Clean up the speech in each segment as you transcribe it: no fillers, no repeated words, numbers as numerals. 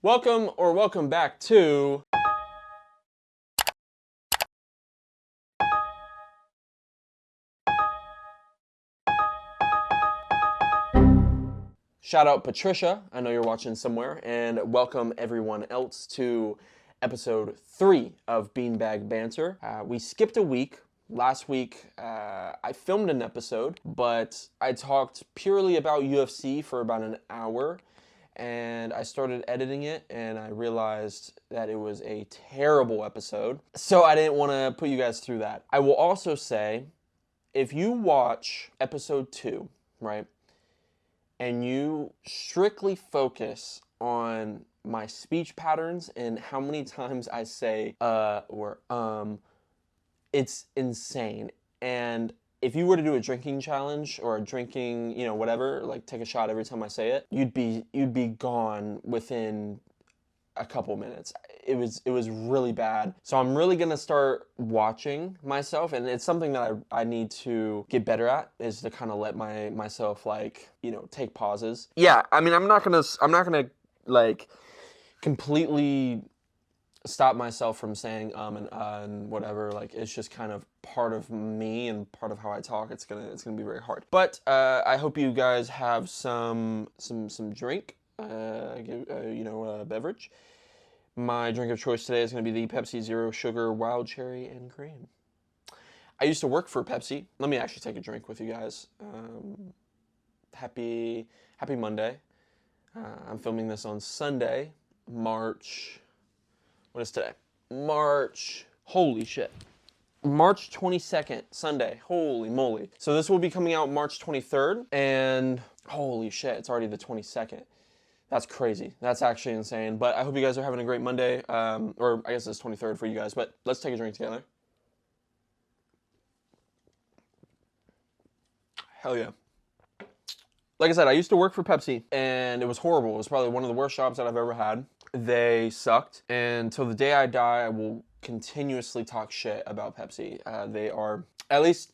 Welcome back to Shout out Patricia, I know you're watching somewhere, and welcome everyone else to episode 3 of Beanbag Banter. We skipped a week. Last week, I filmed an episode, but I talked purely about UFC for about an hour, and I started editing it, and I realized that it was a terrible episode, so I didn't want to put you guys through that. I will also say, if you watch episode 2, right, and you strictly focus on my speech patterns and how many times I say or it's insane. And if you were to do a drinking challenge or a drinking, whatever, like take a shot every time I say it, you'd be gone within a couple minutes. It was really bad. So I'm really gonna start watching myself, and it's something that I need to get better at, is to kind of let myself take pauses. Yeah, I mean I'm not gonna like completely stop myself from saying and whatever. Like, it's just kind of part of me and part of how I talk. It's gonna be very hard. But I hope you guys have some drink, beverage. My drink of choice today is going to be the Pepsi Zero Sugar Wild Cherry and Cream. I used to work for Pepsi. Let me actually take a drink with you guys. Happy Monday. I'm filming this on Sunday, March... What is today? Holy shit. March 22nd, Sunday. Holy moly. So this will be coming out March 23rd, and holy shit, it's already the 22nd. That's crazy. That's actually insane. But I hope you guys are having a great Monday. Or I guess it's 23rd for you guys. But let's take a drink together. Hell yeah. Like I said, I used to work for Pepsi, and it was horrible. It was probably one of the worst jobs that I've ever had. They sucked. And till the day I die, I will continuously talk shit about Pepsi. They are, at least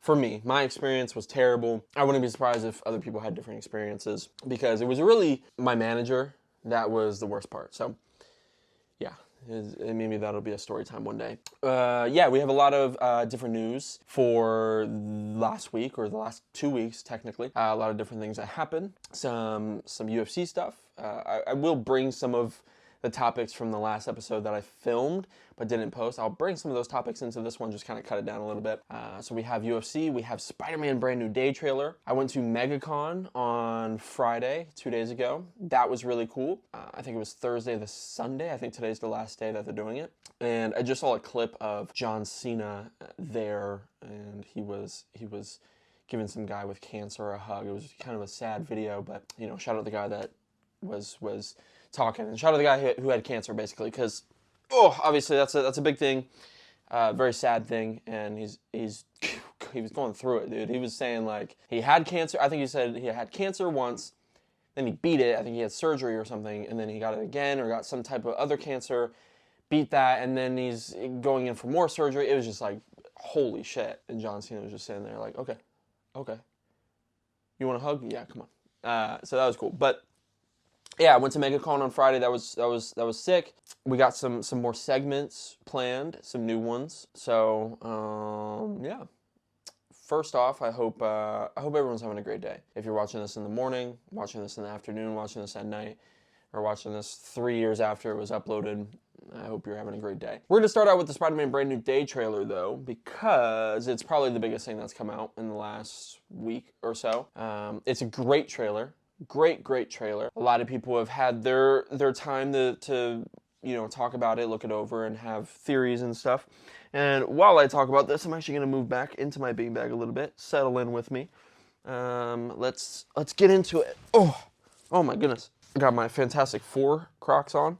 for me, my experience was terrible. I wouldn't be surprised if other people had different experiences, because it was really my manager that was the worst part. So, yeah, maybe that'll be a story time one day. Yeah, we have a lot of different news for last week, or the last 2 weeks, technically. A lot of different things that happened. Some UFC stuff. I will bring some of the topics from the last episode that I filmed but didn't post. I'll bring some of those topics into this one, just kind of cut it down a little bit. So we have UFC, we have Spiderman brand new day trailer. I went to MegaCon on Friday, 2 days ago. That was really cool. I think it was Thursday to Sunday. I think today's the last day that they're doing it. And I just saw a clip of John Cena there, and he was giving some guy with cancer a hug. It was kind of a sad video, but shout out the guy that was talking, and shout out the guy who had cancer, basically, because obviously that's a big thing, very sad thing, and he was going through it, dude. He was saying, like, he had cancer. I think he said he had cancer once, then he beat it. I think he had surgery or something, and then he got it again, or got some type of other cancer, beat that, and then he's going in for more surgery. It was just like, holy shit. And John Cena was just sitting there like, okay, you want a hug? Yeah, come on. So that was cool. But yeah, I went to MegaCon on Friday. That was sick. We got some more segments planned, some new ones. So yeah. First off, I hope everyone's having a great day. If you're watching this in the morning, watching this in the afternoon, watching this at night, or watching this 3 years after it was uploaded, I hope you're having a great day. We're gonna start out with the Spider-Man brand new day trailer, though, because it's probably the biggest thing that's come out in the last week or so. It's a great trailer. Great trailer. A lot of people have had their time to talk about it, look it over, and have theories and stuff. And while I talk about this, I'm actually going to move back into my beanbag a little bit. Settle in with me. Let's get into it. Oh my goodness. I got my Fantastic Four Crocs on.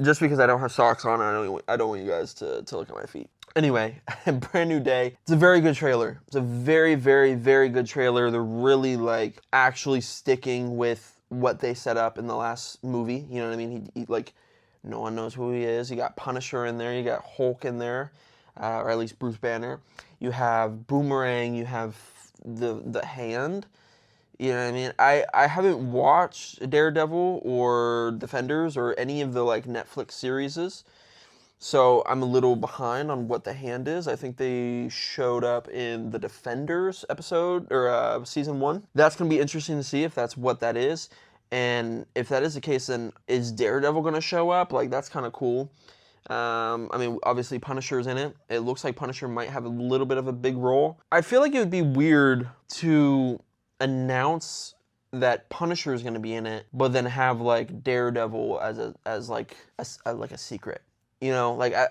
Just because I don't have socks on, I don't want you guys to look at my feet. Anyway, brand new day. It's a very good trailer. It's a very good trailer. They're really actually sticking with what they set up in the last movie. You know what I mean? He no one knows who he is. You got Punisher in there. You got Hulk in there, or at least Bruce Banner. You have Boomerang. You have the Hand. You know what I mean? I haven't watched Daredevil or Defenders or any of the like Netflix series, so I'm a little behind on what the hand is. I think they showed up in the Defenders episode or season 1. That's gonna be interesting to see if that's what that is, and if that is the case, then is Daredevil gonna show up? Like that's kind of cool. I mean, obviously Punisher's in it. It looks like Punisher might have a little bit of a big role. I feel like it would be weird to announce that Punisher is going to be in it, but then have like Daredevil as like a secret. You know, like I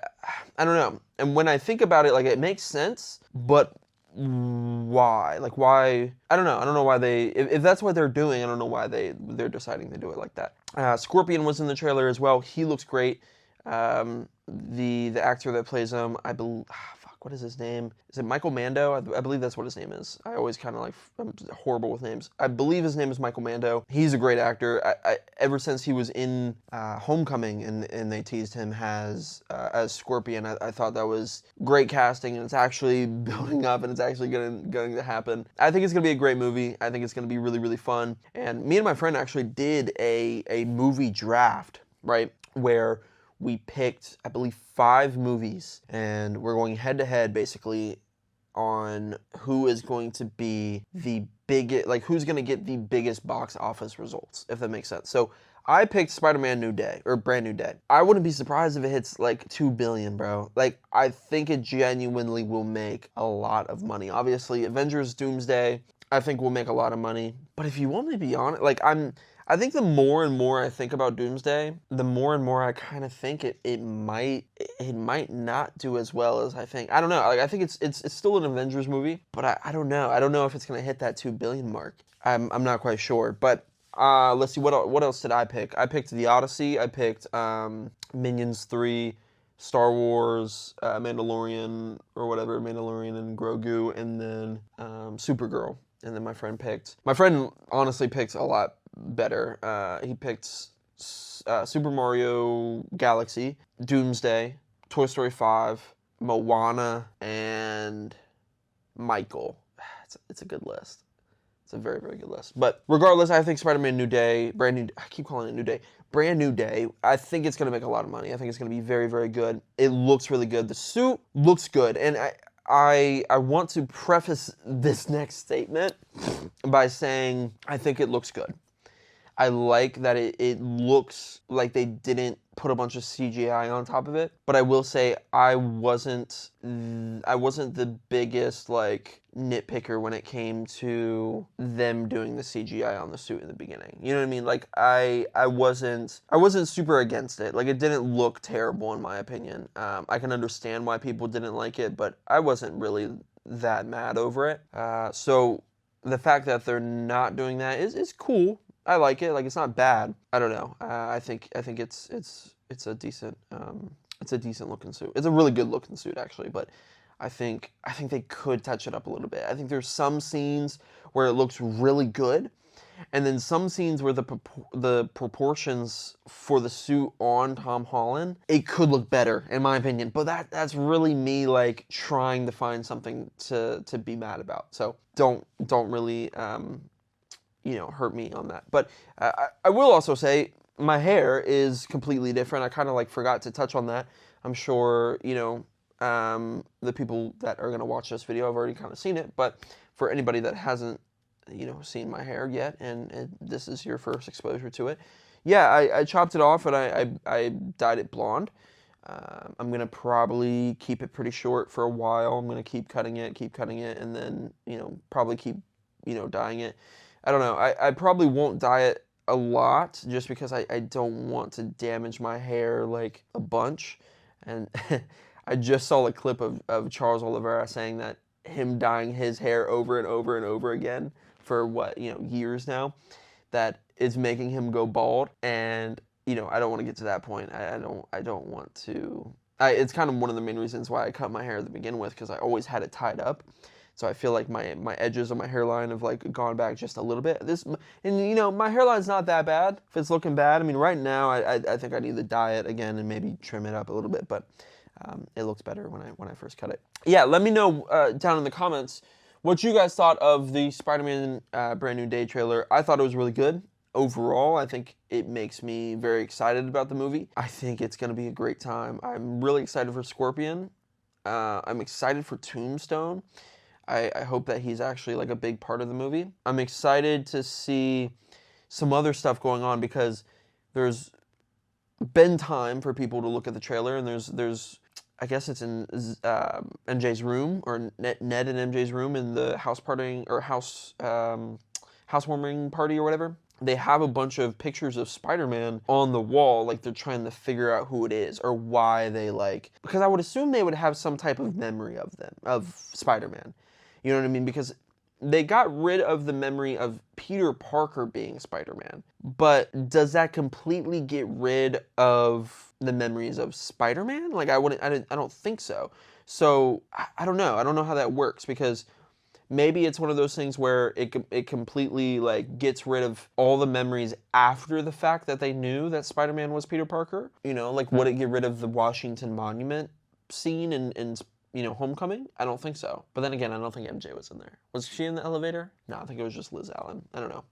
don't know. And when I think about it, like it makes sense, but why? Like why? I don't know. I don't know why they. If that's what they're doing, I don't know why they're deciding to do it like that. Scorpion was in the trailer as well. He looks great. The actor that plays him, I believe. What is his name? Is it Michael Mando? I believe that's what his name is. I always kind of like, I'm horrible with names. I believe his name is Michael Mando. He's a great actor. Ever since he was in Homecoming and they teased him as Scorpion, I thought that was great casting, and it's actually building up and it's actually going to happen. I think it's going to be a great movie. I think it's going to be really, really fun. And me and my friend actually did a movie draft, right? Where we picked, I believe, 5 movies, and we're going head-to-head, basically, on who is going to be the biggest, like, who's going to get the biggest box office results, if that makes sense. So, I picked Spider-Man New Day, or Brand New Day. I wouldn't be surprised if it hits, like, 2 billion, bro. Like, I think it genuinely will make a lot of money. Obviously, Avengers Doomsday, I think will make a lot of money. But if you want me to be honest, like, I think the more and more I think about Doomsday, the more and more I kind of think it might not do as well as I think. I don't know. Like I think it's still an Avengers movie, but I don't know. I don't know if it's gonna hit that 2 billion mark. I'm not quite sure. But let's see what else did I pick? I picked The Odyssey. I picked Minions 3, Star Wars, Mandalorian or whatever, Mandalorian and Grogu, and then Supergirl. And then my friend honestly picked a lot better. He picked Super Mario Galaxy, Doomsday, Toy Story 5, Moana, and Michael. It's a good list. It's a very, very good list. But regardless, I think Spider-Man New Day, I keep calling it New Day, Brand New Day, I think it's going to make a lot of money. I think it's going to be very, very good. It looks really good. The suit looks good. And I want to preface this next statement by saying I think it looks good. I like that it looks like they didn't put a bunch of CGI on top of it, but I will say I wasn't the biggest like nitpicker when it came to them doing the CGI on the suit in the beginning. You know what I mean? Like I wasn't super against it. Like it didn't look terrible in my opinion. I can understand why people didn't like it, but I wasn't really that mad over it. So the fact that they're not doing that is cool. I like it. Like it's not bad. I don't know. I think it's a decent looking suit. It's a really good looking suit actually, but I think they could touch it up a little bit. I think there's some scenes where it looks really good, and then some scenes where the proportions for the suit on Tom Holland, it could look better in my opinion. But that's really me like trying to find something to be mad about. So don't really hurt me on that. But I will also say my hair is completely different. I kind of like forgot to touch on that. I'm sure, the people that are going to watch this video have already kind of seen it. But for anybody that hasn't, seen my hair yet and this is your first exposure to it, yeah, I chopped it off and I dyed it blonde. I'm going to probably keep it pretty short for a while. I'm going to keep cutting it, and then, probably keep, dyeing it. I don't know. I probably won't dye it a lot just because I don't want to damage my hair like a bunch. And I just saw a clip of Charles Oliveira saying that him dyeing his hair over and over and over again for years now, that is making him go bald. And, I don't want to get to that point. I don't want to. It's kind of one of the main reasons why I cut my hair to begin with, because I always had it tied up. So I feel like my edges on my hairline have like gone back just a little bit. My hairline's not that bad. If it's looking bad, I mean, right now I think I need to dye it again and maybe trim it up a little bit, but it looks better when I first cut it. Yeah, let me know down in the comments what you guys thought of the Spider-Man Brand New Day trailer. I thought it was really good. Overall, I think it makes me very excited about the movie. I think it's going to be a great time. I'm really excited for Scorpion. I'm excited for Tombstone. I hope that he's actually like a big part of the movie. I'm excited to see some other stuff going on because there's been time for people to look at the trailer, and there's I guess it's in MJ's room, or Ned and MJ's room in the house partying or housewarming party or whatever. They have a bunch of pictures of Spider-Man on the wall, like they're trying to figure out who it is or why they like, because I would assume they would have some type of memory of Spider-Man. You know what I mean? Because they got rid of the memory of Peter Parker being Spider-Man. But does that completely get rid of the memories of Spider-Man? Like, I don't think so. So, I don't know. I don't know how that works, because maybe it's one of those things where it completely, like, gets rid of all the memories after the fact that they knew that Spider-Man was Peter Parker. You know, like, would it get rid of the Washington Monument scene in Homecoming? I don't think so. But then again, I don't think MJ was in there. Was she in the elevator? No, I think it was just Liz Allen. I don't know.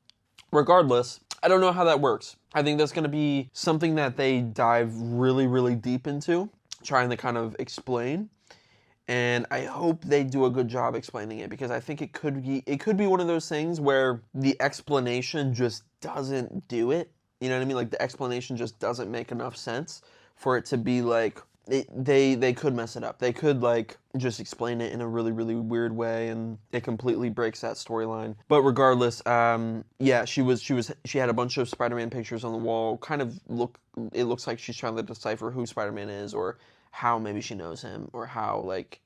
Regardless, I don't know how that works. I think that's going to be something that they dive really, really deep into, trying to kind of explain. And I hope they do a good job explaining it, because I think it could be one of those things where the explanation just doesn't do it. You know what I mean? Like, the explanation just doesn't make enough sense for it to be like, they could mess it up. They could, like, just explain it in a really, really weird way, and it completely breaks that storyline. But regardless, yeah, she had a bunch of Spider-Man pictures on the wall. It looks like she's trying to decipher who Spider-Man is, or how maybe she knows him, or how, like,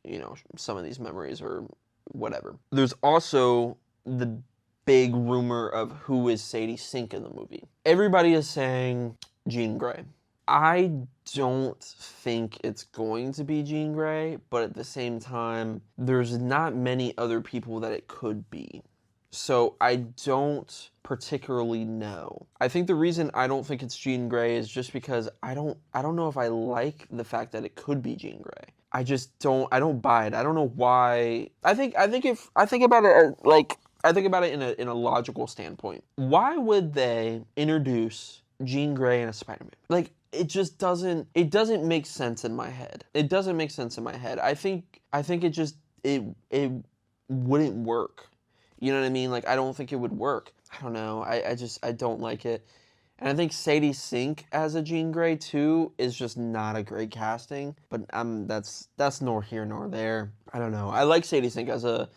some of these memories or whatever. There's also the big rumor of who is Sadie Sink in the movie. Everybody is saying Jean Grey. I don't think it's going to be Jean Grey, but at the same time, there's not many other people that it could be. So I don't particularly know. I think the reason I don't think it's Jean Grey is just because I don't know if I like the fact that it could be Jean Grey. I don't buy it. I don't know why. I think about it in a logical standpoint. Why would they introduce Jean Grey in a Spider-Man? Like, it doesn't make sense in my head. It doesn't make sense in my head. I think it wouldn't work. You know what I mean? Like, I don't think it would work. I don't know. I don't like it. And I think Sadie Sink as a Jean Grey too is just not a great casting. But that's nor here nor there. I don't know. I like Sadie Sink as an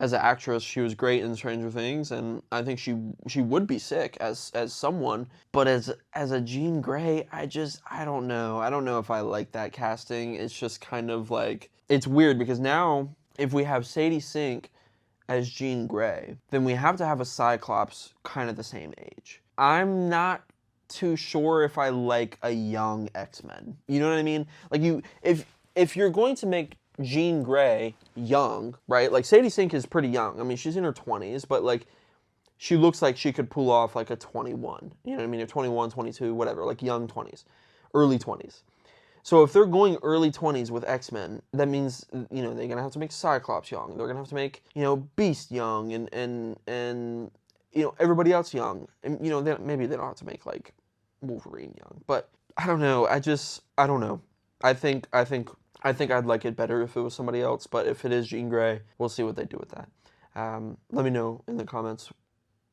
actress. She was great in Stranger Things, and I think she would be sick as someone. But as a Jean Grey, I don't know. I don't know if I like that casting. It's just kind of like, it's weird, because now if we have Sadie Sink as Jean Grey, then we have to have a Cyclops kind of the same age. I'm not too sure if I like a young X-Men. You know what I mean? Like, if you're going to make Jean Grey young, right? Like, Sadie Sink is pretty young. I mean, she's in her 20s, but, like, she looks like she could pull off, like, a 21. You know what I mean? A 21, 22, whatever. Like, young 20s. Early 20s. So if they're going early 20s with X-Men, that means, they're going to have to make Cyclops young. They're going to have to make, Beast young, and everybody else young. And, maybe they don't have to make, like, Wolverine young. But I don't know. I don't know. I think I'd like it better if it was somebody else, but if it is Jean Grey, we'll see what they do with that. Let me know in the comments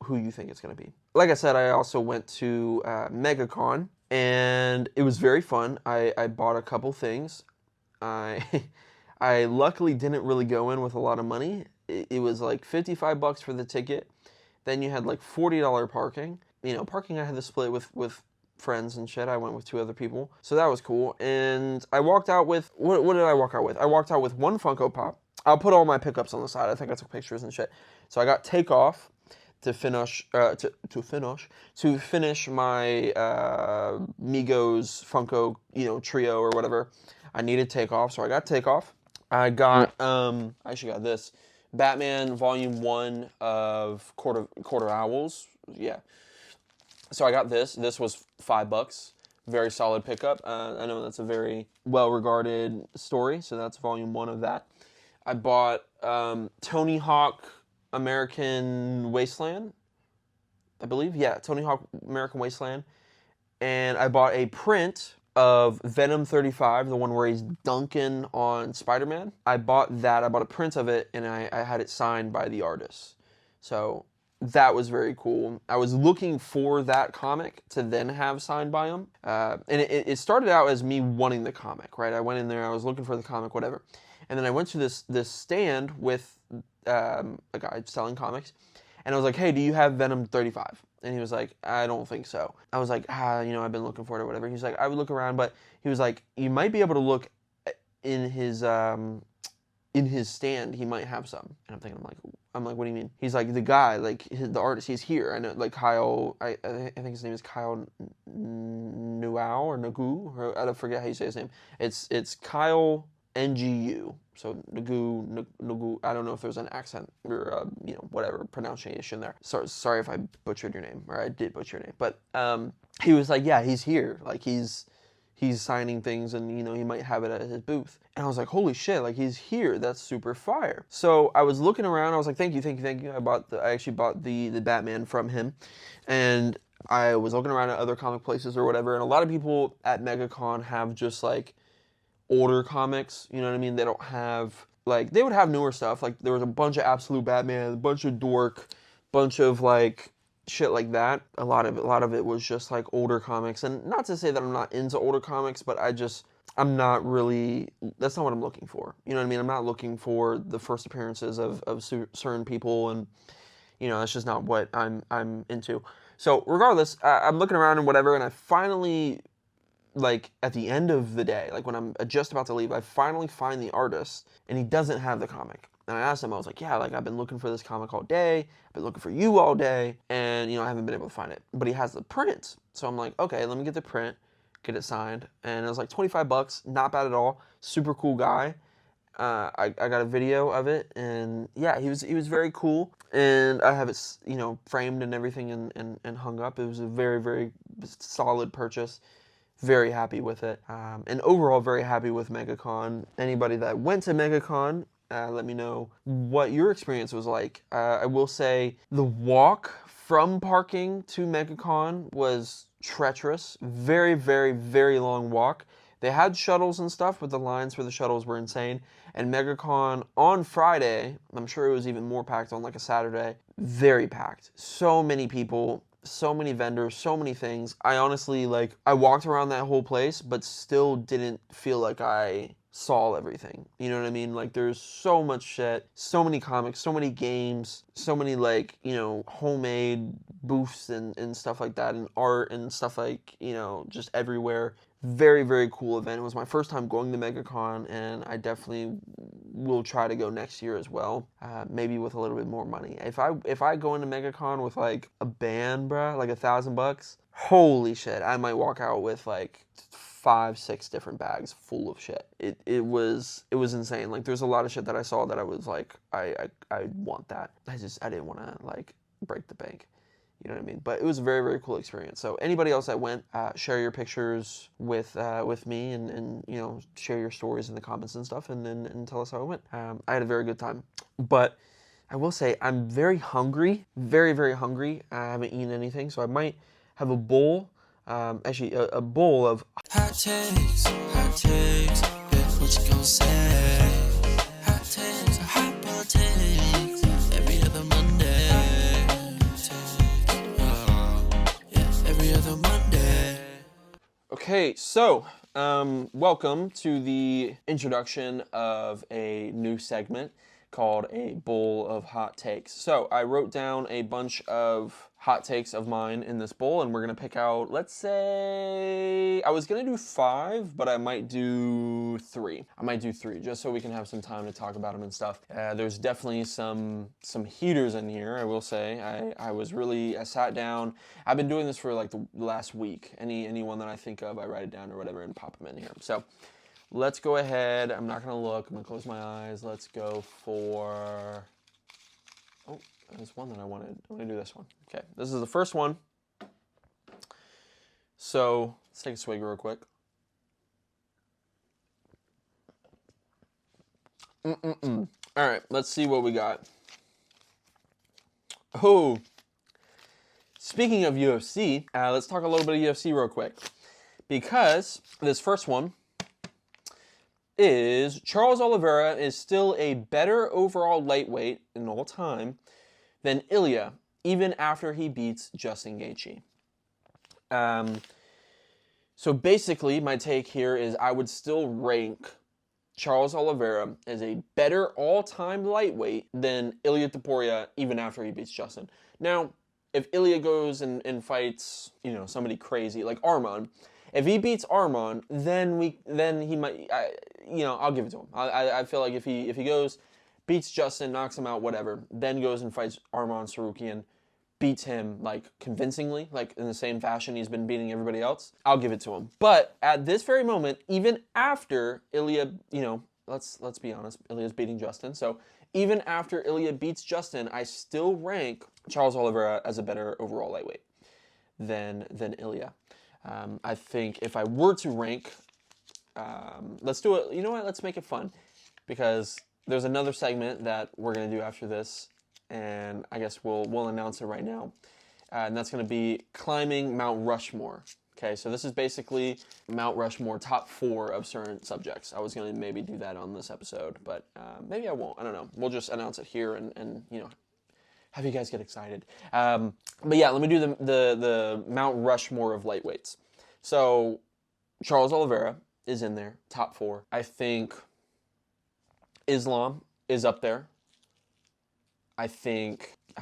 who you think it's going to be. Like I said, I also went to MegaCon, and it was very fun. I bought a couple things. I luckily didn't really go in with a lot of money. It was like $55 for the ticket. Then you had like $40 parking. Parking I had to split with friends and shit. I went with 2 other people, so that was cool. And I walked out with, what did I walk out with? I walked out with 1 Funko Pop. I'll put all my pickups on the side. I think I took pictures and shit. So I got Takeoff to finish my Migos Funko trio or whatever. I needed Takeoff, so I got Takeoff. I got I actually got this Batman Volume 1 of Quarter Owls. Yeah. So I got this. This was $5. Very solid pickup. I know that's a very well-regarded story, so that's Volume 1 of that. I bought Tony Hawk American Wasteland, I believe. Yeah, Tony Hawk American Wasteland. And I bought a print of Venom 35, the one where he's dunking on Spiderman. I bought that. I bought a print of it, and I had it signed by the artist. So that was very cool. I was looking for that comic to then have signed by him. And it started out as me wanting the comic, right? I went in there, I was looking for the comic, whatever. And then I went to this stand with a guy selling comics. And I was like, hey, do you have Venom 35? And he was like, I don't think so. I was like, you know, I've been looking for it or whatever. He's like, I would look around, but he was like, you might be able to look in his stand. He might have some. And I'm thinking, I'm like, what do you mean? He's like, the guy, like the artist, he's here. I know, like Kyle. I think his name is Kyle Nuau or Nagu, or I don't forget how you say his name. It's Kyle NGU. So Nagu, I don't know if there's an accent or you know, whatever pronunciation there. Sorry if I butchered your name, or I did butcher your name. But he was like, yeah, he's here. Like he's signing things, and you know, he might have it at his booth. And I was like, holy shit, like he's here. That's super fire. So I was looking around. I was like, thank you. I actually bought the Batman from him, and I was looking around at other comic places or whatever. And a lot of people at MegaCon have just like older comics, you know what I mean? They don't have, like, they would have newer stuff. Like, there was a bunch of Absolute Batman, a bunch of Dork, bunch of, like, shit like that. A lot of it was just, like, older comics. And not to say that I'm not into older comics, but I'm not really, that's not what I'm looking for. You know what I mean? I'm not looking for the first appearances of certain people, and, you know, that's just not what I'm into. So, regardless, I'm looking around and whatever, and I finally, like, at the end of the day, like when I'm just about to leave, I finally find the artist, and he doesn't have the comic. And I asked him, I was like, yeah, like I've been looking for this comic all day, I've been looking for you all day, and you know, I haven't been able to find it. But he has the print. So I'm like, okay, let me get the print, get it signed. And it was like 25 bucks, not bad at all. Super cool guy. I got a video of it, and yeah, he was very cool. And I have it, you know, framed and everything, and hung up. It was a very, very solid purchase. Very happy with it, and overall very happy with MegaCon. Anybody that went to MegaCon, let me know what your experience was like. I will say the walk from parking to MegaCon was treacherous. Very, very, very long walk. They had shuttles and stuff, but the lines for the shuttles were insane. And MegaCon on Friday, I'm sure it was even more packed on like a Saturday, very packed. So many people, so many vendors, so many things. I honestly, like, I walked around that whole place, but still didn't feel like I saw everything. You know what I mean? Like, there's so much shit, so many comics, so many games, so many, like, you know, homemade booths and stuff like that, and art and stuff, like, you know, just everywhere. Very, very cool event. It was my first time going to MegaCon, and I definitely will try to go next year as well. Maybe with a little bit more money. If I go into MegaCon with like a band, bruh, like $1,000, holy shit, I might walk out with like 5-6 different bags full of shit. It was insane. Like, there's a lot of shit that I saw that I was like, I want that. I didn't want to like break the bank. You know what I mean? But it was a very, very cool experience. So anybody else that went, share your pictures with me, and you know, share your stories in the comments and stuff, and tell us how it went. I had a very good time. But I will say I'm very hungry, very, very hungry. I haven't eaten anything, so I might have a bowl, actually a bowl of hot takes, what you gonna say? Hot takes, hot politics, every other Monday. Okay, so welcome to the introduction of a new segment called A Bowl of Hot Takes. So I wrote down a bunch of hot takes of mine in this bowl, and we're going to pick out, let's say, I was going to do 5, but I might do 3. I might do 3, just so we can have some time to talk about them and stuff. There's definitely some heaters in here, I will say. I sat down. I've been doing this for like the last week. Any one that I think of, I write it down or whatever and pop them in here. So let's go ahead. I'm not going to look. I'm going to close my eyes. Let's go for... Oh, there's one that I wanted. I'm going to do this one. Okay, this is the first one. So let's take a swig real quick. All right, let's see what we got. Oh, speaking of UFC, let's talk a little bit of UFC real quick. Because this first one is Charles Oliveira is still a better overall lightweight in all time than Ilya, even after he beats Justin Gaethje. So basically, my take here is I would still rank Charles Oliveira as a better all-time lightweight than Ilya Topuria, even after he beats Justin. Now, if Ilya goes and fights, somebody crazy like Arman, if he beats Arman, then he might, I'll give it to him. I feel like if he goes, beats Justin, knocks him out, whatever, then goes and fights Arman Tsarukyan, beats him like convincingly, like in the same fashion he's been beating everybody else, I'll give it to him. But at this very moment, even after Ilya, let's be honest, Ilya's beating Justin. So even after Ilya beats Justin, I still rank Charles Oliveira as a better overall lightweight than Ilya. I think if I were to rank, let's do it. You know what? Let's make it fun, because there's another segment that we're gonna do after this, and I guess we'll announce it right now, and that's gonna be climbing Mount Rushmore. Okay, so this is basically Mount Rushmore top 4 of certain subjects. I was gonna maybe do that on this episode, but maybe I won't. I don't know. We'll just announce it here and have you guys get excited. But yeah, let me do the Mount Rushmore of lightweights. So Charles Oliveira is in there, top 4. I think Islam is up there. I'm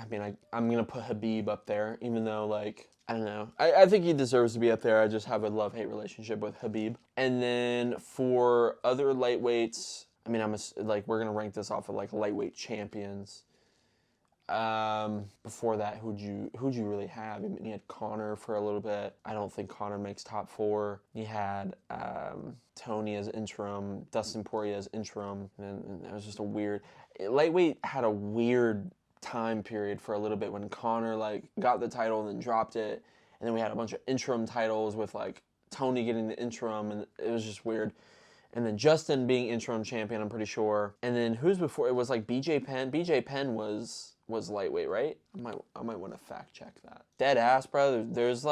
going to put Khabib up there, even though, I don't know. I think he deserves to be up there. I just have a love-hate relationship with Khabib. And then for other lightweights, we're going to rank this off of, lightweight champions. Before that, who'd you really have? You had Conor for a little bit. I don't think Conor makes top 4. You had Tony as interim, Dustin Poirier as interim, and it was just a weird. Lightweight had a weird time period for a little bit when Conor got the title and then dropped it, and then we had a bunch of interim titles with Tony getting the interim, and it was just weird. And then Justin being interim champion, I'm pretty sure. And then who's before? It was BJ Penn. BJ Penn was lightweight, right? I might want to fact check that. Dead ass, bro. There's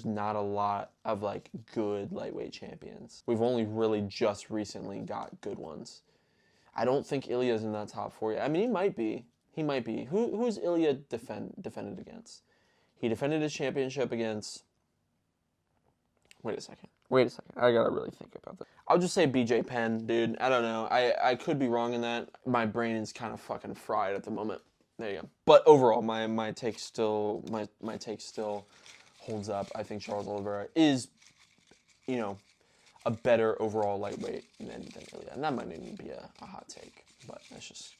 not a lot of good lightweight champions. We've only really just recently got good ones. I don't think Ilya's in that top 4 yet. He might be. He might be. Who's Ilya defended against? He defended his championship against. Wait a second. I gotta really think about that. I'll just say BJ Penn, dude. I don't know. I could be wrong in that. My brain is kind of fucking fried at the moment. There you go. But overall, my take still holds up. I think Charles Oliveira is, a better overall lightweight than Ilya. And that might even be a hot take, but that's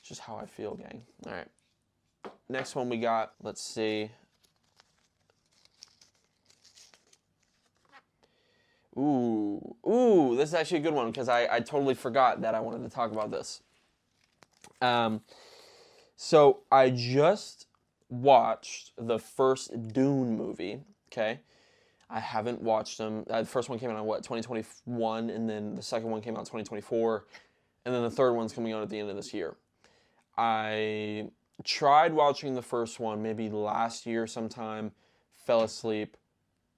just how I feel, gang. All right. Next one we got. Let's see. Ooh, this is actually a good one because I totally forgot that I wanted to talk about this. So I just watched the first Dune movie, okay? I haven't watched them. The first one came out in 2021, and then the second one came out in 2024, and then the third one's coming out at the end of this year. I tried watching the first one maybe last year sometime, fell asleep,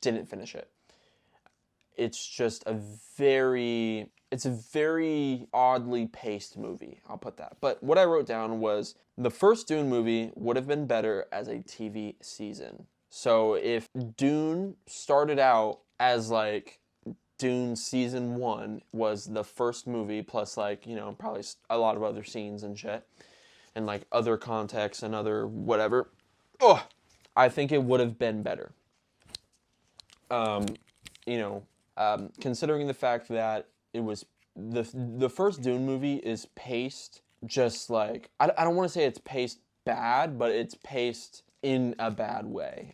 didn't finish it. It's just a very oddly paced movie. I'll put that. But what I wrote down was the first Dune movie would have been better as a TV season. So if Dune started out as Dune season 1 was the first movie plus probably a lot of other scenes and shit and other context and other whatever, I think it would have been better. Considering the fact that it was the first Dune movie is paced just I don't want to say it's paced bad, but it's paced in a bad way.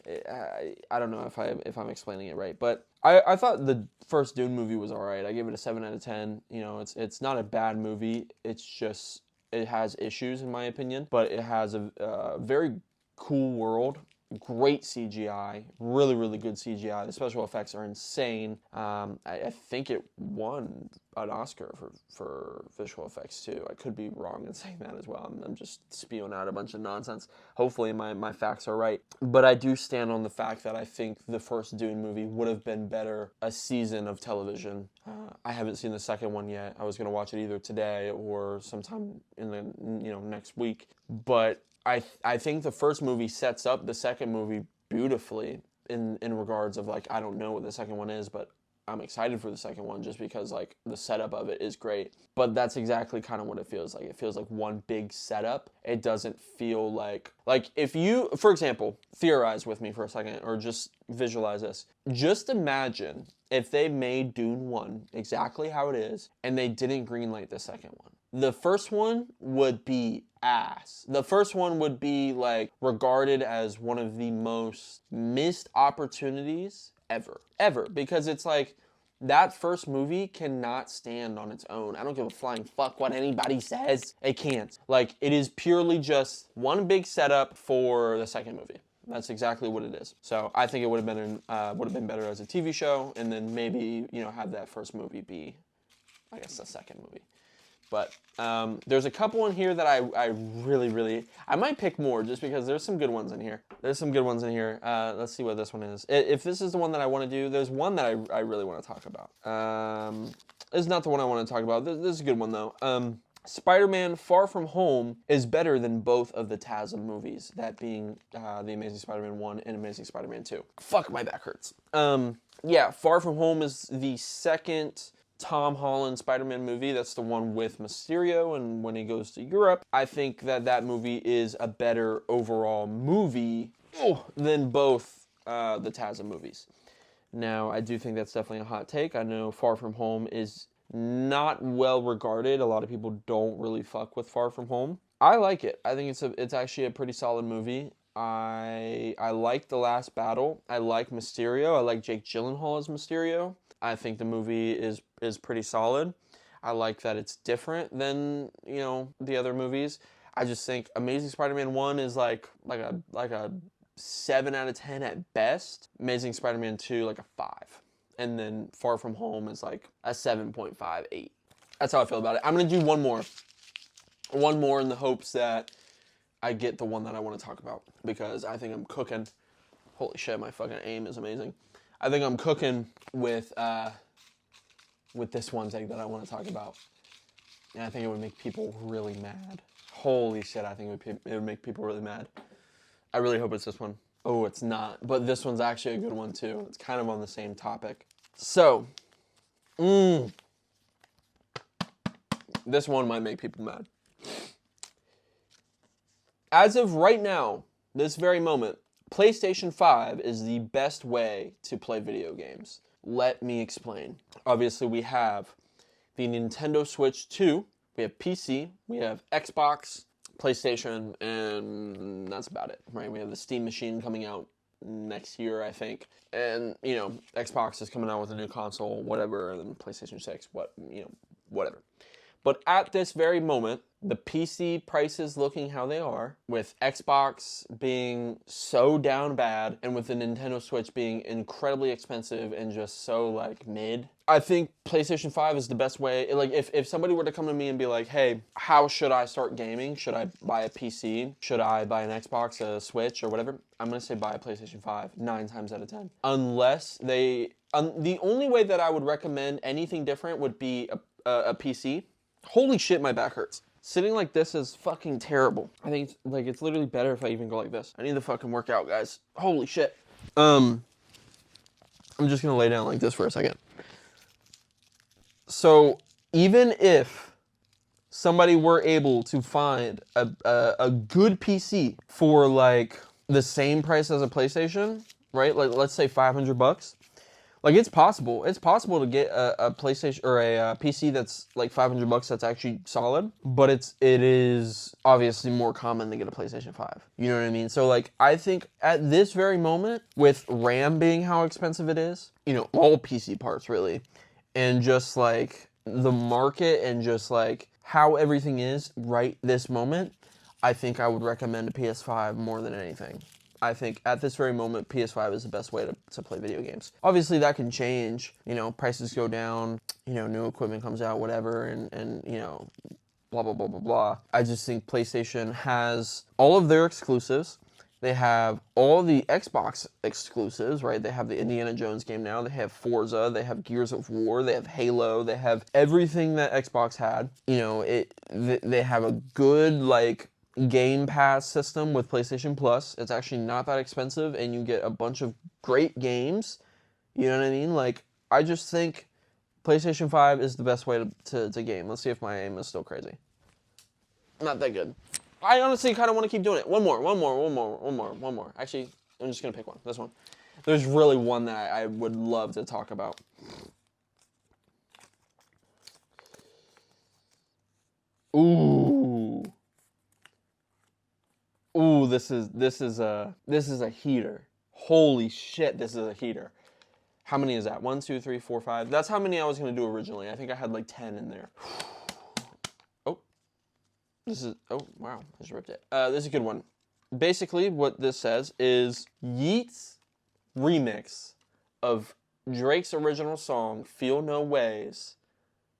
I don't know if I'm explaining it right, but I thought the first Dune movie was alright. I gave it a 7 out of 10. It's not a bad movie. It's just it has issues in my opinion, but it has a very cool world. great CGI, really, really good CGI. The special effects are insane. I think it won an Oscar for visual effects too. I could be wrong in saying that as well. I'm just spewing out a bunch of nonsense. Hopefully my facts are right. But I do stand on the fact that I think the first Dune movie would have been better a season of television. I haven't seen the second one yet. I was going to watch it either today or sometime in the next week. But I think the first movie sets up the second movie beautifully in regards of, like, I don't know what the second one is, but I'm excited for the second one just because, like, the setup of it is great. But that's exactly kind of what it feels like. It feels like one big setup. It doesn't feel like if you, for example, theorize with me for a second or just visualize this. Just imagine if they made Dune 1 exactly how it is and they didn't greenlight the second one. The first one would be ass. The first one would be, like, regarded as one of the most missed opportunities ever, because it's like that first movie cannot stand on its own. I don't give a flying fuck what anybody says. It can't. Like, it is purely just one big setup for the second movie. That's exactly what it is. So I think it would have been better as a TV show, and then maybe have that first movie be, I guess, the second movie. But there's a couple in here that I really, I might pick more just because there's some good ones in here. Let's see what this one is. If this is the one that I want to do, there's one that I really want to talk about. This is not the one I want to talk about. This is a good one, though. Spider-Man Far From Home is better than both of the TASM movies, that being The Amazing Spider-Man 1 and Amazing Spider-Man 2. Fuck, my back hurts. Yeah, Far From Home is the second Tom Holland Spider-Man movie. That's the one with Mysterio and when he goes to Europe. I think that movie is a better overall movie than both the TASM movies. Now, I do think that's definitely a hot take. I know Far From Home is not well regarded. A lot of people don't really fuck with Far From Home. I like it. I think it's actually a pretty solid movie. I like The Last Battle. I like Mysterio. I like Jake Gyllenhaal as Mysterio. I think the movie is pretty solid. I like that it's different than, the other movies. I just think Amazing Spider-Man 1 is like a 7 out of 10 at best. Amazing Spider-Man 2, like a 5. And then Far From Home is like a 7.58. That's how I feel about it. I'm going to do one more. One more in the hopes that I get the one that I want to talk about, because I think I'm cooking. Holy shit, my fucking aim is amazing. I think I'm cooking with this one thing that I want to talk about. And I think it would make people really mad. Holy shit, I think it would make people really mad. I really hope it's this one. Oh, it's not. But this one's actually a good one, too. It's kind of on the same topic. So, this one might make people mad. As of right now, this very moment, PlayStation 5 is the best way to play video games. Let me explain. Obviously, we have the Nintendo Switch 2, we have PC, we have Xbox, PlayStation, and that's about it, right? We have the Steam machine coming out next year, I think. And, Xbox is coming out with a new console, whatever, and then PlayStation 6, whatever. But at this very moment, the PC prices looking how they are, with Xbox being so down bad, and with the Nintendo Switch being incredibly expensive and just so, like, mid, I think PlayStation 5 is the best way. Like, if somebody were to come to me and be like, hey, how should I start gaming? Should I buy a PC? Should I buy an Xbox, a Switch, or whatever? I'm going to say buy a PlayStation 5 9 times out of 10. Unless they... the only way that I would recommend anything different would be a PC. Holy shit, my back hurts. Sitting like this is fucking terrible. I think it's literally better if I even go like this. I need to fucking work out, guys. Holy shit. I'm just gonna lay down like this for a second. So even if somebody were able to find a good PC for like the same price as a PlayStation, right? Like let's say $500. Like, it's possible. It's possible to get a PlayStation or a PC that's like $500 that's actually solid, but it is obviously more common to get a PlayStation 5. You know what I mean? So, like, I think at this very moment, with RAM being how expensive it is, all PC parts really, and just like the market and just like how everything is right this moment, I think I would recommend a PS5 more than anything. I think at this very moment, PS5 is the best way to play video games. Obviously, that can change. You know, prices go down, you know, new equipment comes out, whatever, and you know, blah, blah, blah, blah, blah. I just think PlayStation has all of their exclusives. They have all the Xbox exclusives, right? They have the Indiana Jones game now. They have Forza. They have Gears of War. They have Halo. They have everything that Xbox had. You know, they have a good, like, Game Pass system with PlayStation Plus. It's actually not that expensive, and you get a bunch of great games. You know what I mean? Like, I just think PlayStation 5 is the best way to game. Let's see if my aim is still crazy. Not that good. I honestly kind of want to keep doing it. One more. Actually, I'm just going to pick one. This one. There's really one that I would love to talk about. Ooh. Ooh, this is a heater. Holy shit, this is a heater. How many is that? 1, 2, 3, 4, 5. That's how many I was going to do originally. I think I had like 10 in there. Oh. Oh, wow. I just ripped it. This is a good one. Basically, what this says is Yeat's remix of Drake's original song, Feel No Ways.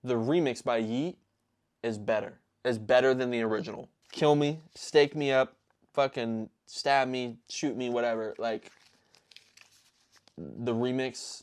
The remix by Yeat is better. Is better than the original. Kill me, stake me up, fucking stab me, shoot me, whatever. Like, the remix,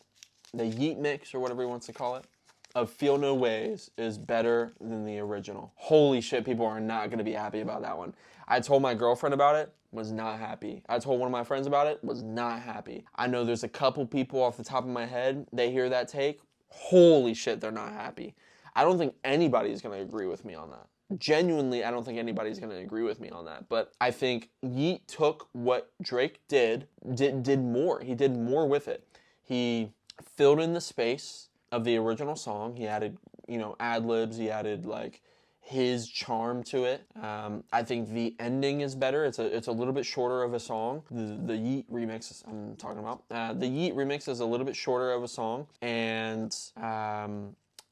the Yeat mix, or whatever he wants to call it, of Feel No Ways is better than the original. Holy shit, people are not going to be happy about that one. I told my girlfriend about it, was not happy. I told one of my friends about it, was not happy. I know there's a couple people off the top of my head, they hear that take, holy shit, they're not happy. I don't think anybody's going to agree with me on that. Genuinely, I don't think anybody's going to agree with me on that. But I think Yeat took what Drake did more. He did more with it. He filled in the space of the original song. He added, you know, ad-libs. He added, like, his charm to it. I think the ending is better. It's a little bit shorter of a song. The Yeat remix I'm talking about. The Yeat remix is a little bit shorter of a song. And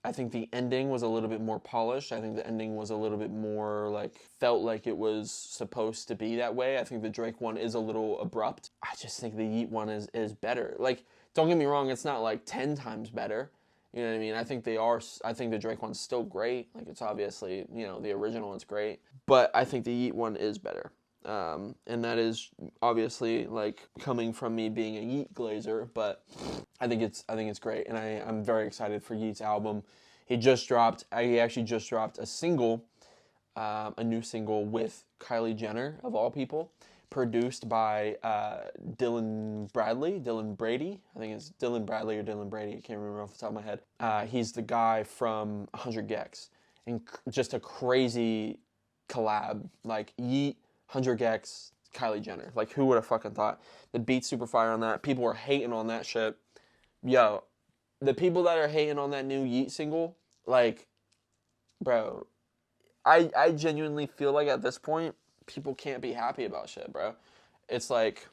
I think the ending was a little bit more polished. I think the ending was a little bit more, like, felt like it was supposed to be that way. I think the Drake one is a little abrupt. I just think the Yeat one is better. Like, don't get me wrong, it's not like 10 times better. You know what I mean? I think the Drake one's still great. Like, it's obviously, you know, the original is great. But I think the Yeat one is better. And that is obviously, like, coming from me being a Yeat glazer, but I think it's great, and I'm very excited for Yeat's album. He actually just dropped a single, a new single with Kylie Jenner, of all people, produced by Dylan Brady. I think it's Dylan Bradley or Dylan Brady. I can't remember off the top of my head. He's the guy from 100 Gex, and just a crazy collab, like Yeat, 100 Gex, Kylie Jenner. Like, who would have fucking thought? The beat's super fire on that. People are hating on that shit. Yo, the people that are hating on that new Yeat single, like, bro, I genuinely feel like at this point, people can't be happy about shit, bro. It's like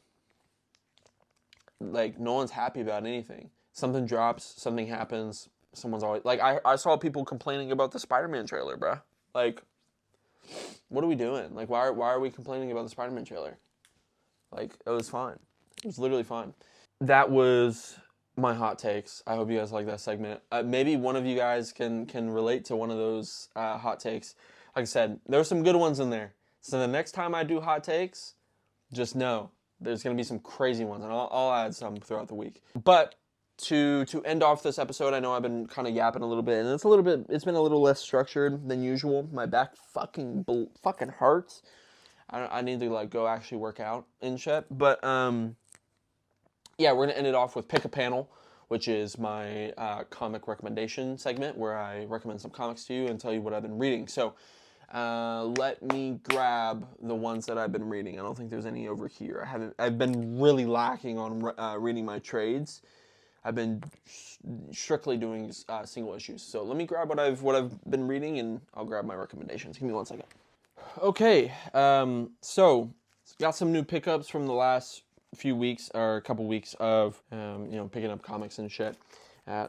no one's happy about anything. Something drops, something happens, someone's always, like, I saw people complaining about the Spider-Man trailer, bro. Like, what are we doing? Like, why are we complaining about the Spider-Man trailer? Like, it was fine. It was literally fine. That was my hot takes. I hope you guys like that segment. Maybe one of you guys can relate to one of those hot takes. Like I said, there's some good ones in there. So the next time I do hot takes, just know there's going to be some crazy ones, and I'll add some throughout the week. But to end off this episode, I know I've been kind of yapping a little bit, and it's been a little less structured than usual. My back fucking hurts. I need to, like, go actually work out and shit. But yeah, we're gonna end it off with Pick a Panel, which is my comic recommendation segment where I recommend some comics to you and tell you what I've been reading. So let me grab the ones that I've been reading. I don't think there's any over here. I've been really lacking on reading my trades. I've been strictly doing single issues. So let me grab what I've been reading, and I'll grab my recommendations. Give me 1 second. Okay, so got some new pickups from the last few weeks, or a couple weeks of picking up comics and shit.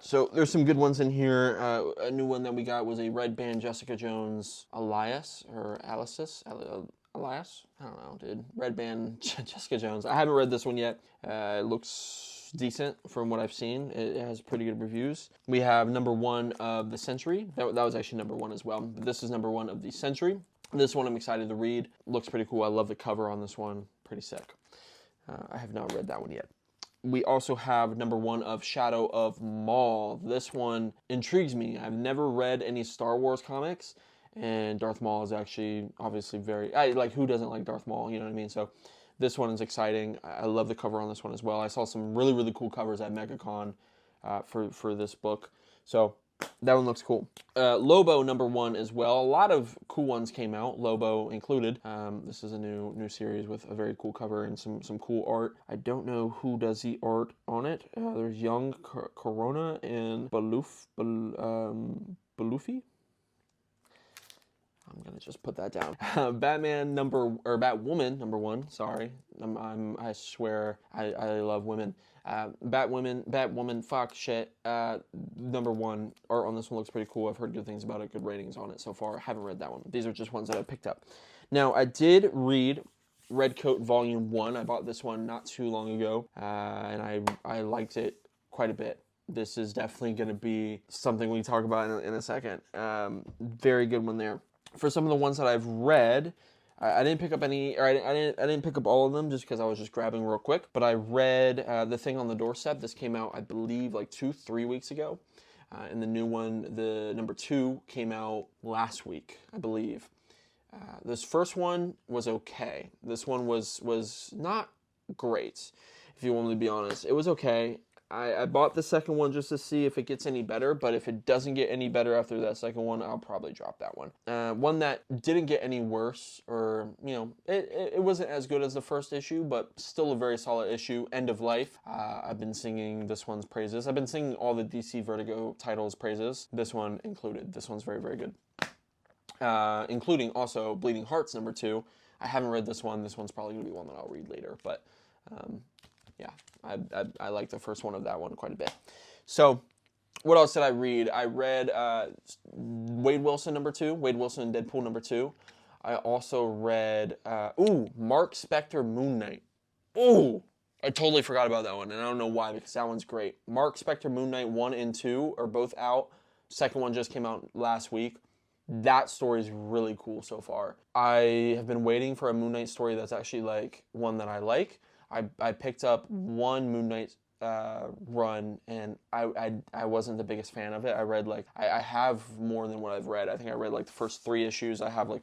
So there's some good ones in here. A new one that we got was a Red Band Jessica Jones Alias, or Alice. Alas, I don't know, dude. Red Band, Jessica Jones. I haven't read this one yet. It looks decent from what I've seen. It has pretty good reviews. We have number 1 of the century. That was actually number 1 as well. But this is number 1 of the century. This one I'm excited to read. Looks pretty cool. I love the cover on this one. Pretty sick. I have not read that one yet. We also have number 1 of Shadow of Maul. This one intrigues me. I've never read any Star Wars comics, and Darth Maul is actually obviously like, who doesn't like Darth Maul, you know what I mean? So this one is exciting. I love the cover on this one as well. I saw some really, really cool covers at MegaCon for this book. So that one looks cool. Lobo number 1 as well. A lot of cool ones came out, Lobo included. This is a new series with a very cool cover and some cool art. I don't know who does the art on it. There's Young Corona and Belufi. I'm gonna just put that down. Batwoman number 1. Sorry, I swear I love women. Batwoman, fuck shit. Number 1 art on this one looks pretty cool. I've heard good things about it, good ratings on it so far. I haven't read that one. These are just ones that I picked up. Now I did read Redcoat Volume 1. I bought this one not too long ago, and I liked it quite a bit. This is definitely going to be something we talk about in a second. Very good one there. For some of the ones that I've read, I didn't pick up any, or I didn't pick up all of them just because I was just grabbing real quick. But I read The Thing on the Doorstep. This came out, I believe, like 2-3 weeks ago. And the new one, the number 2, came out last week, I believe. This first one was okay. This one was not great, if you want me to be honest. It was okay. I bought the second one just to see if it gets any better, but if it doesn't get any better after that second one, I'll probably drop that one. One that didn't get any worse, or, you know, it wasn't as good as the first issue, but still a very solid issue, End of Life. I've been singing this one's praises. I've been singing all the DC Vertigo titles' praises, this one included. This one's very, very good. Including also Bleeding Hearts number 2. I haven't read this one. This one's probably going to be one that I'll read later, but yeah, I like the first one of that one quite a bit. So, what else did I read? I read Wade Wilson number 2, Wade Wilson and Deadpool number 2. I also read, Mark Spector Moon Knight. Ooh, I totally forgot about that one, and I don't know why, because that one's great. Mark Spector Moon Knight 1 and 2 are both out. Second one just came out last week. That story is really cool so far. I have been waiting for a Moon Knight story that's actually like one that I like. I picked up one Moon Knight run, and I wasn't the biggest fan of it. I read like, I have more than what I've read. I think I read like the first 3 issues. I have like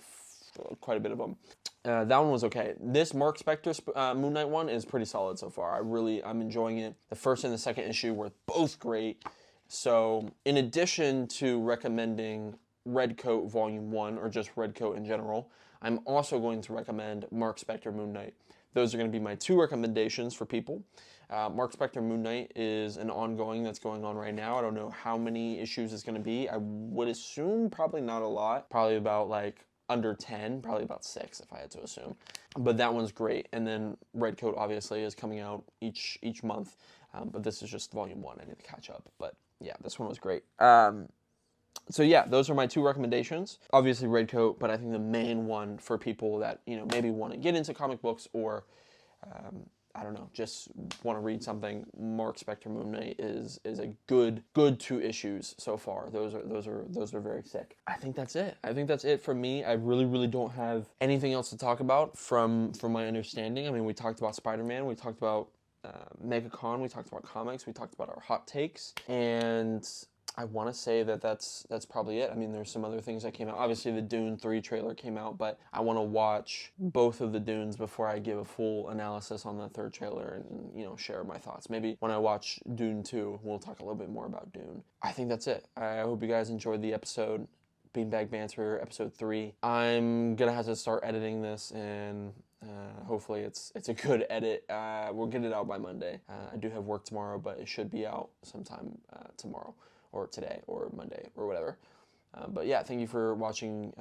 quite a bit of them. That one was okay. This Mark Spector Moon Knight one is pretty solid so far. I'm enjoying it. The first and the second issue were both great. So in addition to recommending Redcoat Volume 1, or just Redcoat in general, I'm also going to recommend Mark Spector Moon Knight. Those are going to be my 2 recommendations for people. Mark Spector Moon Knight is an ongoing that's going on right now. I don't know how many issues it's going to be. I would assume probably not a lot. Probably about like under 10, probably about 6 if I had to assume. But that one's great. And then Redcoat obviously is coming out each month. But this is just Volume 1. I need to catch up. But yeah, this one was great. So yeah, those are my 2 recommendations. Obviously Redcoat, but I think the main one for people that, you know, maybe want to get into comic books, or I don't know, just want to read something, Mark Spector Moon Knight is a good 2 issues so far. Those are very sick. I think that's it. I think that's it from me. I really don't have anything else to talk about from my understanding. I mean, we talked about Spider-Man, we talked about MegaCon, we talked about comics, we talked about our hot takes, and I want to say that that's probably it. I mean, there's some other things that came out. Obviously, the Dune 3 trailer came out, but I want to watch both of the Dunes before I give a full analysis on the 3rd trailer and, you know, share my thoughts. Maybe when I watch Dune 2, we'll talk a little bit more about Dune. I think that's it. I hope you guys enjoyed the episode. Beanbag Banter, episode 3. I'm going to have to start editing this, and hopefully it's a good edit. We'll get it out by Monday. I do have work tomorrow, but it should be out sometime tomorrow, or today, or Monday, or whatever. But yeah, thank you for watching